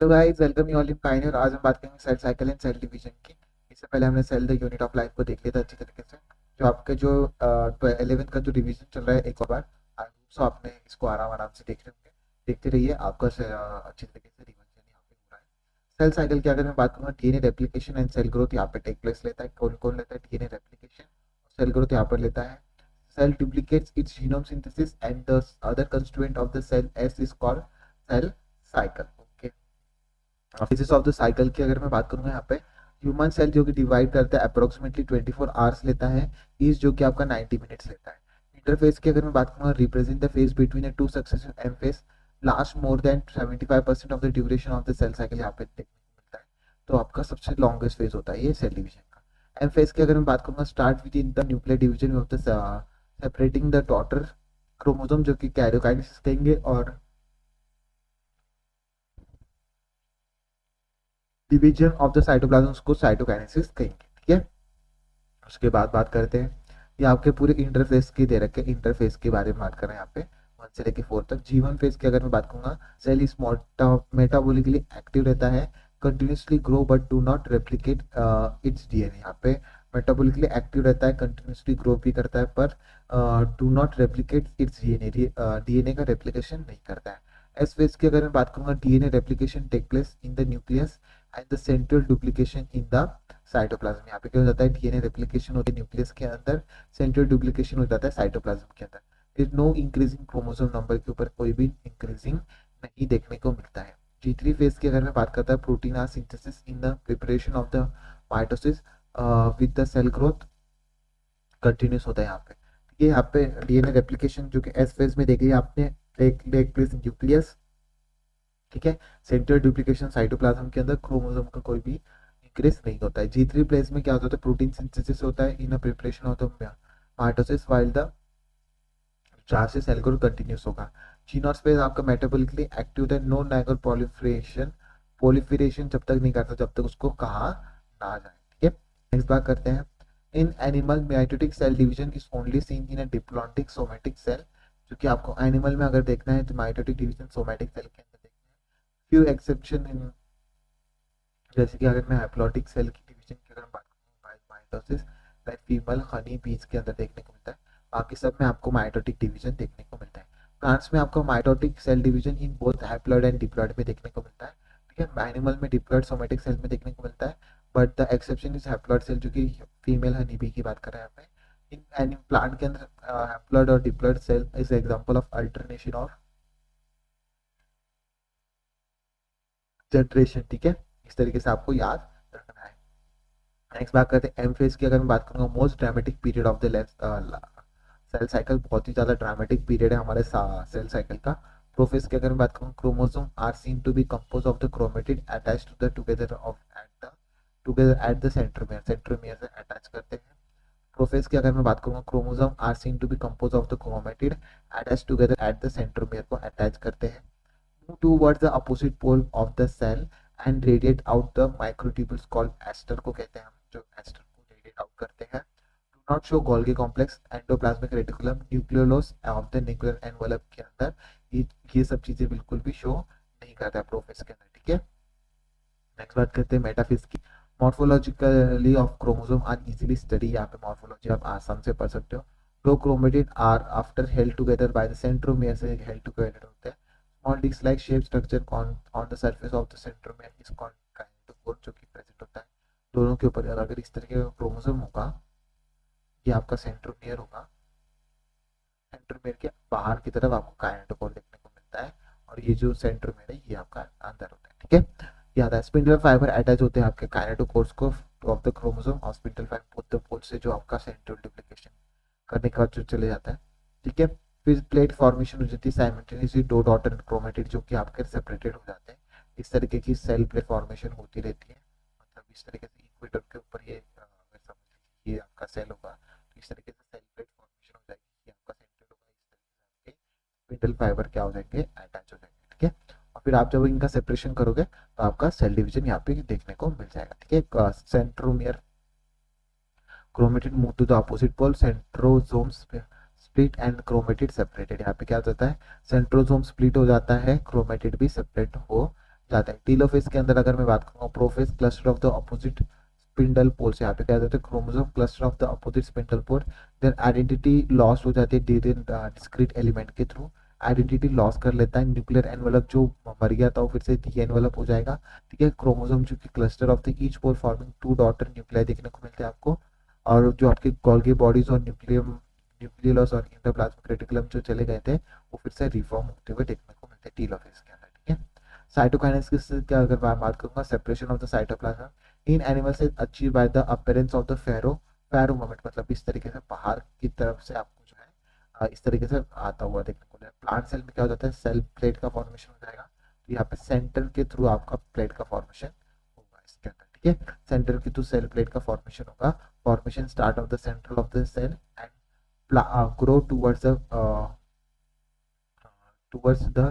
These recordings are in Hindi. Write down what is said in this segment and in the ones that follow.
तो guys welcome you all in Pioneer. आज हम बात करेंगे cell cycle and cell division की। इससे पहले हमने cell the unit of life को देख लिया था अच्छी तरीके से। जो आपके जो 11th का जो रिवीजन चल रहा है एक और बार आई होप सो आपने इसको आराम आराम से देख रहे होंगे। देखते रहिए, आपका अच्छी तरीके से रिवीजन यहाँ पे हो रहा है। सेल साइकिल की अगर मैं बात करूँगा, DNA replication and cell growth यहाँ पे टेक प्लेस लेता है। कौन कौन लेता है? डीएनए रेप्लिकेशन, सेल ग्रोथ यहाँ पर लेता है। Cell duplicates its genome synthesis and the other constituent of the cell S is called cell cycle. Okay. Physics of the cycle की अगर मैं बात करूंगा, यहाँ पे ह्यूमन सेल जो कि डिवाइड करता है अप्रोक्सीमेटली 24 आवर्स लेता है। इज जो कि आपका 90 मिनट्स लेता है। इंटरफेस की अगर मैं बात करूंगा, represent the phase between two successive M phase last more than 75% of the duration of the cell cycle यहाँ पे देखने को मिलता है। तो आपका सबसे लॉन्गेस्ट फेज होता है ये सेल डिवीजन का। एम फेज की अगर मैं बात करूंगा, start with in the nuclear division of the separating the daughter chromosome जो कि कैरियोकाइनेसिस कहेंगे, और डिवीजन ऑफ द साइटोप्लाज्म को साइटोकाइनेसिस कहेंगे। ठीक है, उसके बाद बात करते हैं, ये आपके पूरे इंटरफेस की दे रखे इंटरफेस के बारे में बात कर रहे हैं यहाँ पे 1 से लेकर 4 तक। जीवन फेज की अगर मैं बात करूंगा, सेल इज मेटाबॉलिकली एक्टिव रहता है, continuously grow but do not replicate it's DNA. यहाँ पे मेटाबॉलिकली एक्टिव रहता है, कंटिन्यूसली ग्रो भी करता है, पर do not replicate it's DNA, DNA का रेप्लिकेशन नहीं करता है। एस फेज की अगर मैं बात करूंगा, DNA replication take place in the nucleus and the central duplication in the cytoplasm. यहाँ पे क्या हो जाता है, डीएनए रेप्लिकेशन होती है न्यूक्लियस के अंदर, सेंट्रल डुप्लीकेशन हो जाता है साइटोप्लाज्म के अंदर। फिर नो इंक्रीजिंग क्रोमोसोम नंबर के ऊपर कोई भी इंक्रीजिंग नहीं देखने को मिलता है। G3 फेज की अगर मैं बात करता है, protein are synthesis in the preparation of the mitosis with the cell growth continuous होता है यहाँ पे। ठीक है, यहाँ पे डीएनए रेप्लिकेशन जो कि एस फेज में देख लिया आपने, टेक प्लेस इन न्यूक्लियस। ठीक है, सेंट्रल डुप्लीकेशन साइटोप्लाज्म के अंदर, क्रोमोसोम का कोई भी इंक्रीज नहीं होता है। G3 प्लेस में क्या होता है, प्रोटीन सिंथेसिस होता है in preparation of the mitosis while the चार से सेल ग्रोथ कंटिन्यूस होगा। जीनोस स्पेस आपका मेटाबॉलिकली एक्टिव है, नो नाइगर पॉलीफरेशन, पॉलीफरेशन जब तक नहीं करता जब तक उसको कहा ना जाए। ठीक है, नेक्स्ट बात करते हैं, in animal mitotic cell division is only seen in a diplontic somatic cell. जो कि आपको एनिमल में अगर देखना है तो माइटोटिक डिवीजन सोमेटिक सेल के अंदर देखना है। फ्यू एक्सेप्शन इन, जैसे कि अगर मैं हैप्लॉटिक सेल की डिवीजन की अगर बात करूँ, माइटोसिस लाइक फीमेल हनी बीज के अंदर देखने को मिलता है। बाकी सब में आपको माइटोटिक डिवीजन देखने को मिलता है। प्लांट्स में आपको mitotic cell division in both haploid and diploid में देखने को मिलता है। ठीक है, एनिमल में डिप्लॉइड सोमेटिक सेल में देखने को मिलता है, but the exception is haploid cell जो कि फीमेल हनी बी की बात कर रहे हैं यहाँ पे। इन एनी प्लांट के अंदर हैप्लॉइड और diploid cell is example of alternation of generation. ठीक है, इस तरीके से आपको याद रखना है। नेक्स्ट बात करते हैं एम फेज की अगर मैं बात करूंगा, most dramatic period of the cell cycle, बहुत ही ज्यादा ड्रामेटिक पीरियड है हमारे सेल साइकिल का। प्रोफेज की अगर मैं बात करूँ, chromosome are seen to be compose of the chromatid attach to the together at the centromere, centromere से अटैच करते हैं। प्रोफेज की अगर मैं बात करूँ, chromosome are seen to be compose of the chromatid attach together at the centromere को अटैच करते हैं। Move towards the opposite pole of the cell and radiate out the microtubules called ester को कहते हैं हम, जो ester को radiate out करते हैं। Do not show Golgi complex, endoplasmic reticulum, nucleolus of the nuclear envelope के अंदर ये सब चीजें बिल्कुल भी शो नहीं करता है प्रोफेज के अंदर। ठीक है, नेक्स्ट बात करते हैं मेटाफिज की। Morphologically of chromosome are easily study, यहाँ पे मॉर्फोलॉजी आप आसाम से पढ़ सकते हो। दो chromatid are after held together by the centromere से हेल्ड टुगेदर होते हैं। Small disc like shape structure on the surface of the centromere is called kinetochore, जो कि प्रेजेंट होता है दोनों के ऊपर। अगर इस तरीके का क्रोमोसोम होगा, ये आपका सेंट्रोमियर होगा, सेंट्रोमियर के बाहर की तरफ आपको काइनेटोकोर देखने को मिलता है, और ये जो सेंट्रोमियर है ये आपका अंदर होता है। ठीक है, याद है स्पिंडल फाइबर अटैच होते हैं आपके काइनेटोकोर्स को ऑफ द क्रोमोसोम, और स्पिंडल फाइबर बोथ द पोल से जो आपका सेंट्रल डुप्लीकेशन करने के बाद जो चले जाता है। ठीक है, फिर प्लेट फॉर्मेशन हो जाती है साइमल्टेनियसली, दो डॉटर क्रोमेटिड जो कि आपके सेपरेटेड हो जाते हैं। इस तरीके की सेल प्लेट फॉर्मेशन होती रहती है, मतलब इस तरीके से इक्वेटर के ऊपर ये अगर समझ लीजिए ये आपका सेल होगा, तो इस तरीके से सेल प्लेट फॉर्मेशन हो जाएगी, ये आपका सेंट्रल होगा, इस तरीके से आपके स्पिंडल फाइबर क्या हो जाएंगे, अटैच हो जाएंगे। ठीक है, और फिर आप जब इनका सेपरेशन करोगे तो आपका सेल डिवीजन यहाँ पे देखने को मिल जाएगा। ठीक है, centromere chromatid move to the opposite pole, centrosomes split and chromatid separated. यहाँ पे क्या होता है, सेंट्रोसोम स्प्लिट हो जाता है, क्रोमेटिड भी सेपरेट हो जाते हैं। टीलोफेज के अंदर अगर मैं बात करूँगा, prophase cluster of the opposite spindle poles, यहाँ पे क्या होता है chromosome cluster of the opposite spindle pole, then identity loss हो जाती है डिस्क्रीट एलिमेंट के थ्रू, आइडेंटिटी लॉस कर लेता है, न्यूक्लियर एनवेलप जो मर गया था वो फिर से डी एनवेलप हो जाएगा, ठीक है। क्रोमोसोम जो कि cluster of the each pole forming two daughter nuclear देखने को मिलते हैं आपको, और जो आपके गोल्गी बॉडीज और न्यूक्लियस और इंडोप्लाज्मिक रेटिकुलम जो चले गए थे वो फिर से रिफॉर्म होते हुए देखने को मिलते हैं टीलोफेज के अंदर, ठीक है। साइटोकाइनेसिस क्या अगर मैं बात करूंगा, separation of the cytoplasm in animals is achieve by the appearance of the furrow moment, मतलब इस तरीके से बाहर की तरफ से आपको जो है इस तरीके से आता हुआ देखने को मिलेगा। प्लांट सेल में क्या हो जाता है, सेल प्लेट का फॉर्मेशन हो जाएगा, तो यहाँ पे सेंटर के थ्रू आपका प्लेट का फॉर्मेशन होगा इसके अंदर, ठीक है। सेंटर के थ्रू सेल प्लेट का फॉर्मेशन होगा, formation start of the central of the cell and grow towards the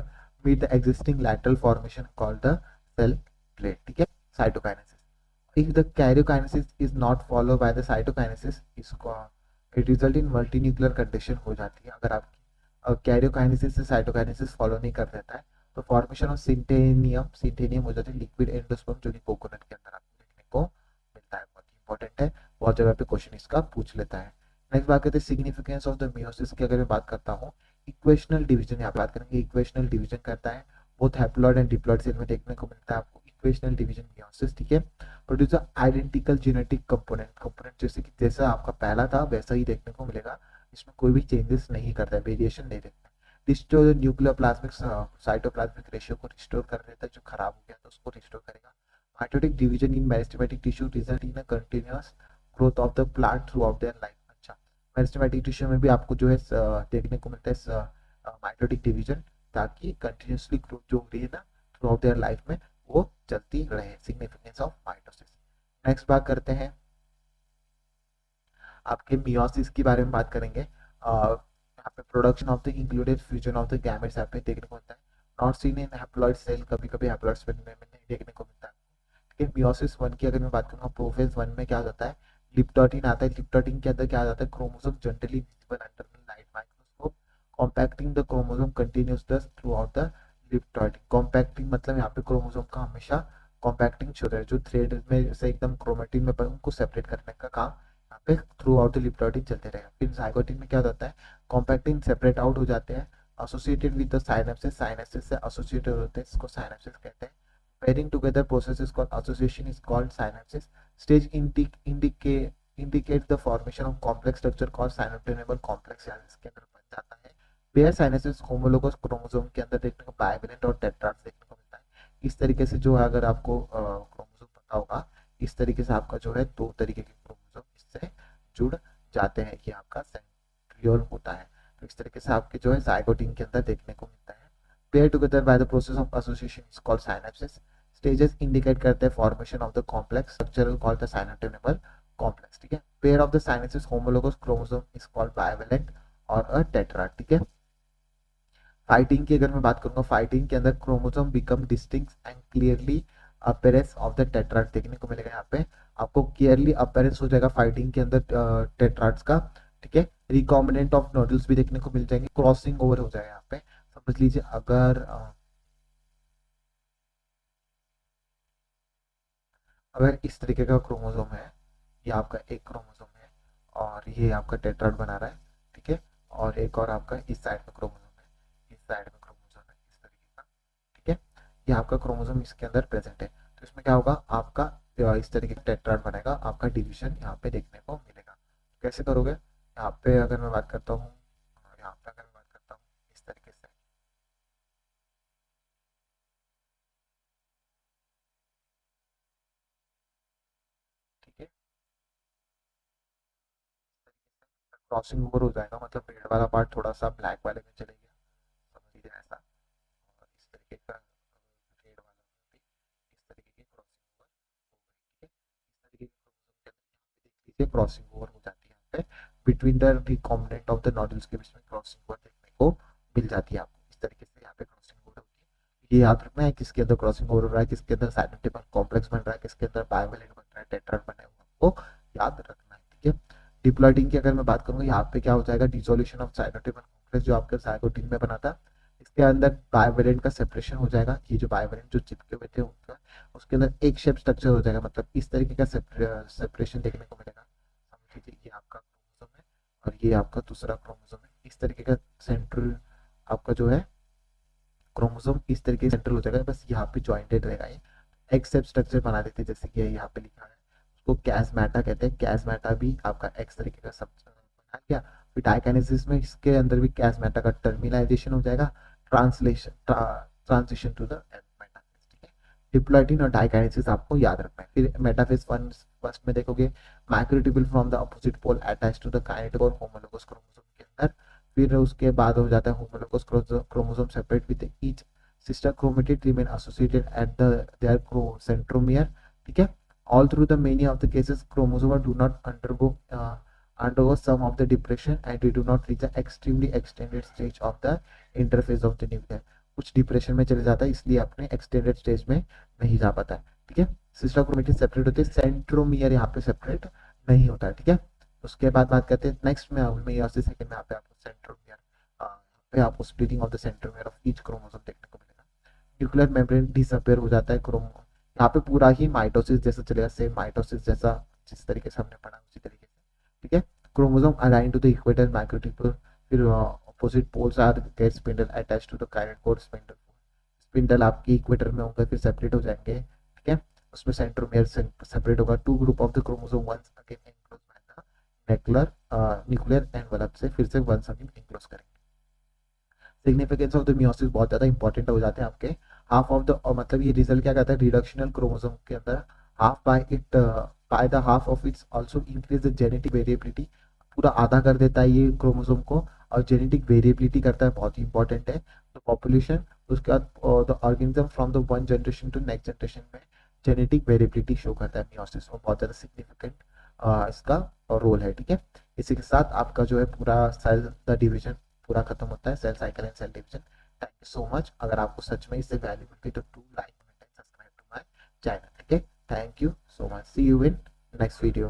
meet the existing lateral formation called the cell plate, ठीक है। Cytokinesis, if the karyokinesis is not followed by the cytokinesis इसको it result in multinuclear condition हो जाती है। अगर आप कैरियोकाइनेसिस से साइटोकाइनेसिस फॉलो नहीं कर देता है तो फॉर्मेशन ऑफ सिंटेनियम हो जाता है, लिक्विड एंडोस्पर्म जो कि कोकोनट के अंदर आपको देखने को मिलता है, बहुत इंपॉर्टेंट है, बहुत जगह पे क्वेश्चन इसका पूछ लेता है। नेक्स्ट बात करते हैं सिग्निफिकेंस ऑफ द मियोसिस की, अगर मैं बात करता हूँ इक्वेशनल डिवीजन, यहाँ बात करेंगे इक्वेशनल डिवीजन करता है, both haploid and diploid cell में देखने को मिलता है आपको इक्वेशनल डिवीजन मियोसिस, ठीक है। प्रोड्यूस आइडेंटिकल जेनेटिक कंपोनेंट जैसे कि जैसा आपका पहला था वैसा ही देखने को मिलेगा, इसमें कोई भी चेंजेस नहीं करता है, वेरिएशन नहीं देखता है। Restore nuclear plasmic cytoplasmic ratio को रिस्टोर कर देता है, जो खराब हो गया तो उसको रिस्टोर करेगा। Mitotic division in meristematic tissue result in a continuous growth of the plant through out their life. अच्छा, मेरिस्टेमेटिक टिश्यू में भी आपको जो है देखने को मिलता है माइटोटिक डिवीजन, ताकि कंटिन्यूसली ग्रोथ जो हो रही है ना थ्रू आउट देयर लाइफ में वो चलती रहे। Significance of mitosis. नेक्स्ट बात करते हैं आपके मियोसिस के बारे में बात करेंगे। यहाँ पे production of the included fusion of the gametes यहाँ पे देखने को मिलता है, not seen in haploid cell, कभी कभी हैप्लॉइड सेल में नहीं देखने को मिलता है, ठीक है। मियोसिस 1 की अगर मैं बात करूँगा, प्रोफेज 1 में क्या हो जाता है, लिप्टोटिन आता है, लिप्टोटिन के अंदर क्या आ जाता है, chromosome generally visible under the light microscope, compacting the chromosome continuous दस थ्रू आउट द लिप्टोटिन। कॉम्पैक्टिंग मतलब यहाँ पे क्रोमोसोम का हमेशा कॉम्पैक्टिंग हो रहा है, जो थ्रेड में से एकदम क्रोमेटिन में उनको सेपरेट करने का काम यहाँ पे थ्रू आउट द लिप्टोटिन चलते रहेगा। फिर जाइगोटिन में क्या होता है, कॉम्पैक्टिन सेपरेट आउट हो जाते हैं, associated with the synapsis, synapsis से एसोसिएटेड होते हैं, इसको साइनेप्सिस कहते हैं। Pairing together process is called association is called synapses. Stage indicates the formation of complex structure called synaptoidal complex, यानी इसके अंदर बन जाता है। पेयर साइनेसिस होमोलोगस क्रोमोसोम के अंदर देखने को बाइवेलेंट और टेट्राड्स देखने को मिलता है। इस तरीके से जो है अगर आपको क्रोमोसोम पता होगा, इस तरीके से आपका जो है दो तरीके के क्रोमोसोम इससे जुड़ जाते हैं, कि आपका सेंट्रियोल होता है। तो इस तरीके से आपके जो है जाइगोटिन के अंदर देखने को मिलता है। Pair together by the process of association is called synapsis. Stages indicate करते हैं formation of the complex structure called the synaptonemal complex, ठीक है। Pair of the synapsis homologous chromosome is called bivalent और अ टेट्राड, ठीक है। फाइटिंग की अगर मैं बात करूंगा, फाइटिंग के अंदर chromosome become distinct and clearly appearance of the tetrad देखने को मिलेगा। यहाँ पे आपको क्लियरली अपीयरेंस हो जाएगा फाइटिंग के अंदर टेट्राड्स का, ठीक है। रिकॉम्बिनेंट ऑफ नोडल्स भी देखने को मिल जाएंगे, क्रॉसिंग ओवर हो जाएगा यहाँ पे। समझ लीजिए अगर इस तरीके का क्रोमोसोम है, ये आपका एक क्रोमोसोम है और ये आपका टेट्राड बना रहा है, ठीक है, और एक और आपका इस साइड में क्रोमोसोम है, इस साइड में क्रोमोसोम है इस तरीके का, ठीक है। ये आपका क्रोमोसोम इसके अंदर प्रेजेंट है, तो इसमें क्या होगा, आपका इस तरीके का टेट्राड बनेगा, आपका डिवीजन यहाँ पे देखने को मिलेगा। कैसे करोगे, यहाँ पे अगर मैं बात करता हूँ, यहाँ पे अगर मैं बात करता हूँ इस तरीके से, ठीक है, क्रॉसिंग ओवर हो जाएगा, मतलब रेड वाला पार्ट थोड़ा सा ब्लैक वाले में चले गया, समझ लीजिए ऐसा। और इस तरीके का रेड वाला भी इस तरीके की क्रॉसिंग ओवर हो गई, ठीक है। इस तरीके की क्रोमोसोम के अंदर यहाँ पे देख लीजिए क्रॉसिंग ओवर हो जाती है, यहाँ पे between the recombinant of the nodules के बीच में क्रॉसिंग ओवर देखने को मिल जाती है आपको। इस तरीके से यहाँ पे क्रॉसिंग ओवर होती है, ये याद रखना है किसके अंदर क्रॉसिंग ओवर हो रहा है, किसके अंदर साइनोटिपल कॉम्प्लेक्स बन रहा है, किसके अंदर बाइवेलेंट बन रहा है, टेट्राड बना है, आपको याद रखना है, ठीक है। डिप्लॉइडिंग की अगर मैं बात करूंगा, यहाँ पे क्या हो जाएगा, डिसोल्यूशन ऑफ साइनोटिपल कॉम्प्लेक्स जो आपके जाइगोटिन में बना था, इसके अंदर बायोवेलेंट का सेपरेशन हो जाएगा, ये जो बायोवेलेंट जो चिपके हुए थे उनका उसके अंदर एक शेप स्ट्रक्चर हो जाएगा, मतलब इस तरीके का सेपरेशन देखने को मिलेगा। समझ लीजिए ये आपका क्रोमोसोम है और ये आपका दूसरा क्रोमोसोम है, इस तरीके का सेंट्रल आपका जो है क्रोमोसोम इस तरीके से सेंट्रल हो जाएगा, बस यहाँ पे ज्वाइंटेड रहेगा ये। एक सेप स्ट्रक्चर बना देते हैं जैसे कि यहाँ पे लिखा है, उसको कैसमेटा कहते हैं। कैसमेटा भी आपका एक्स तरीके का सब बना गया। फिर डाइकाइनेसिस में इसके अंदर भी कैसमेटा का टर्मिनाइजेशन हो जाएगा, translation transition to the metaphase, ठीक है। डिप्लॉइडिन और डाइकाइनेसिस आपको याद रखना है। फिर मेटाफेज वन फर्स्ट में देखोगे microtubule from the opposite pole attach to the kinetic और होमोलोगस क्रोमोसोम के अंदर। फिर उसके बाद हो जाता है homologous chromosome separate with each sister chromatid remain associated at their centromere, ठीक है। All through the many of the cases chromosome do not undergo some of the depression and we do not reach the extremely extended stage of the interphase of the nucleus। कुछ डिप्रेशन में चले जाता है इसलिए अपने एक्सटेंडेड स्टेज में नहीं जा पाता है, ठीक है। सिस्टर क्रोमेटिड सेपरेट होते हैं, सेंट्रोमियर यहाँ पे सेपरेट नहीं होता है, ठीक है। उसके बाद बात करते हैं नेक्स्ट में मेयोसिस सेकंड में यहाँ पे आपको सेंट्रोमियर पे आपको splitting of the centromere of each chromosome देखने को मिलेगा। न्यूक्लियर मेम्ब्रेन डिसअपियर हो जाता है क्रोमो, यहाँ पे पूरा ही माइटोसिस जैसा चलेगा, सेम माइटोसिस जैसा जिस तरीके से हमने पढ़ा उसी तरीके से, ठीक है। Chromosome align to the equator microtubule, फिर opposite poles are get spindle attach to the kinetochore spindle. Spindle आपकी इक्वेटर में होगा फिर सेपरेट हो जाएंगे, ठीक है। उसमें सेंट्रोमियर सेपरेट होगा। Two group of the chromosome once again enclose by the nuclear nuclear envelope से फिर से वंस अगेन एनक्लोज करेंगे। सिग्निफिकेंस ऑफ द मियोसिस बहुत ज्यादा इंपॉर्टेंट हो जाते हैं आपके। हाफ ऑफ द मतलब ये रिजल्ट क्या कहता है रिडक्शनल क्रोमोसोम के अंदर half by the half of its also increase the genetic variability, पूरा आधा कर देता है ये क्रोमोसोम को, और जेनेटिक वेरिएबिलिटी करता है, बहुत ही इंपॉर्टेंट है। तो पॉपुलेशन उसके बाद the organism from the one generation to next generation में जेनेटिक वेरिएबिलिटी शो करता है मियोसिस, और बहुत ज्यादा सिग्निफिकेंट इसका रोल है, ठीक है। इसी के साथ आपका जो है पूरा सेल द डिवीजन पूरा खत्म होता है, cell cycle and cell division. Thank you so much. अगर आपको सच में इससे वैल्यू मिलती है तो do like and subscribe to my channel, ठीक है। Thank you so much, see you in next video.